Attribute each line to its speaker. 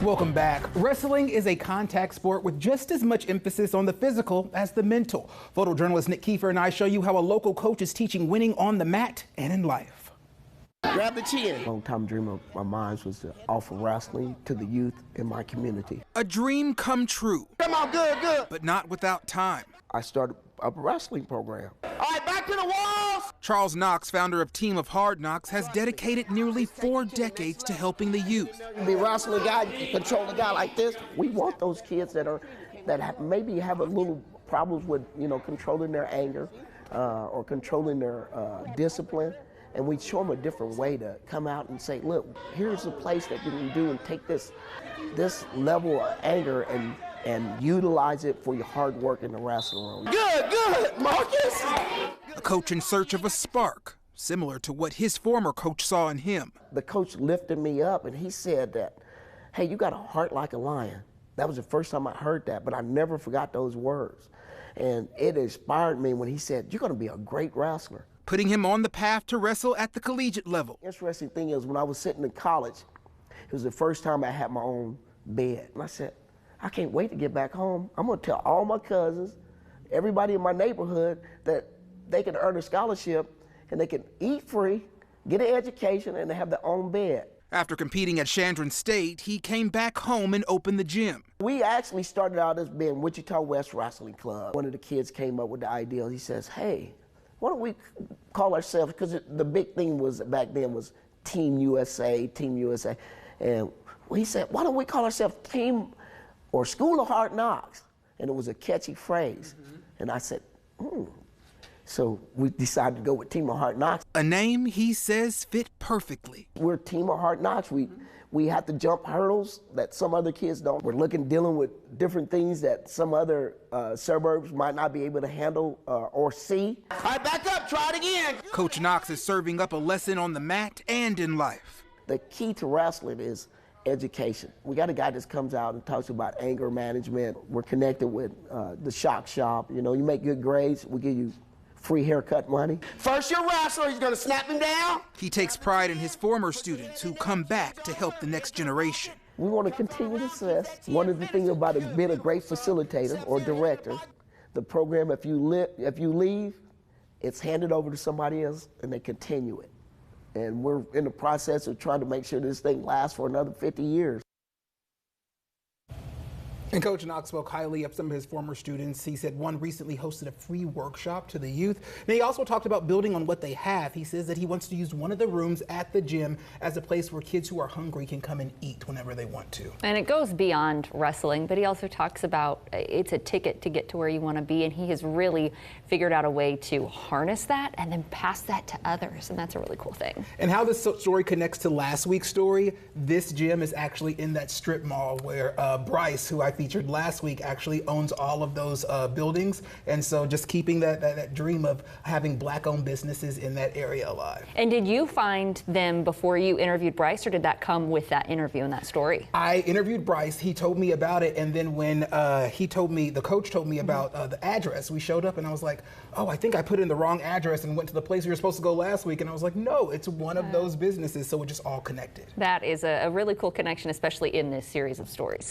Speaker 1: Welcome back. Wrestling is a contact sport with just as much emphasis on the physical as the mental. Photojournalist Nick Kiefer and I show you how a local coach is teaching winning on the mat and in life.
Speaker 2: Grab the chin. Long-time dream of my mind was to offer wrestling to the youth in my community.
Speaker 1: A dream come true.
Speaker 2: Come on, good.
Speaker 1: But not without time.
Speaker 2: I started a wrestling program. All right, back to the walls.
Speaker 1: Charles Knox, founder of Team of Hard Knocks, has dedicated nearly 4 decades to helping the youth.
Speaker 2: You be wrestling a guy, you control a guy like this. We want those kids that maybe have a little problems with, controlling their anger or controlling their discipline. And we show them a different way to come out and say, look, here's a place that you can do and take this level of anger and utilize it for your hard work in the wrestling room. Good, Marcus!
Speaker 1: A coach in search of a spark, similar to what his former coach saw in him.
Speaker 2: The coach lifted me up and he said that, hey, you got a heart like a lion. That was the first time I heard that, but I never forgot those words. And it inspired me when he said, you're gonna be a great wrestler.
Speaker 1: Putting him on the path to wrestle at the collegiate level.
Speaker 2: Interesting thing is, when I was sitting in college, it was the first time I had my own bed. And I said, I can't wait to get back home. I'm gonna tell all my cousins, everybody in my neighborhood, that they can earn a scholarship and they can eat free, get an education, and they have their own bed.
Speaker 1: After competing at Chandron State, he came back home and opened the gym.
Speaker 2: We actually started out as being Wichita West Wrestling Club. One of the kids came up with the idea. He says, hey, why don't we call ourselves, because the big thing was back then was Team USA. And he said, why don't we call ourselves Team or School of Hard Knocks? And it was a catchy phrase. And I said, So we decided to go with Team of Hard Knocks.
Speaker 1: A name he says fit perfectly.
Speaker 2: We're Team of Hard Knocks. We have to jump hurdles that some other kids don't. We're dealing with different things that some other suburbs might not be able to handle or see. All right, back up, try it again.
Speaker 1: Coach Knox is serving up a lesson on the mat and in life.
Speaker 2: The key to wrestling is education. We got a guy that comes out and talks about anger management. We're connected with the Shock Shop. You make good grades, we give you free haircut money. First year wrestler, he's gonna snap him down.
Speaker 1: He takes pride in his former students who come back to help the next generation.
Speaker 2: We want to continue to success. One of the things about being a great facilitator or director, the program, if you leave, it's handed over to somebody else and they continue it. And we're in the process of trying to make sure this thing lasts for another 50 years.
Speaker 1: And Coach Knox spoke highly of some of his former students. He said one recently hosted a free workshop to the youth. And he also talked about building on what they have. He says that he wants to use one of the rooms at the gym as a place where kids who are hungry can come and eat whenever they want to.
Speaker 3: And it goes beyond wrestling, but he also talks about it's a ticket to get to where you want to be. And he has really figured out a way to harness that and then pass that to others. And that's a really cool thing.
Speaker 1: And how this story connects to last week's story, this gym is actually in that strip mall where Bryce, who I featured last week, actually owns all of those buildings. And so just keeping that dream of having Black-owned businesses in that area alive.
Speaker 3: And did you find them before you interviewed Bryce, or did that come with that interview and that story?
Speaker 1: I interviewed Bryce. He told me about it. And then when the coach told me about the address, we showed up and I was like, oh, I think I put in the wrong address and went to the place we were supposed to go last week. And I was like, no, it's one of those businesses. So it just all connected.
Speaker 3: That is a really cool connection, especially in this series of stories.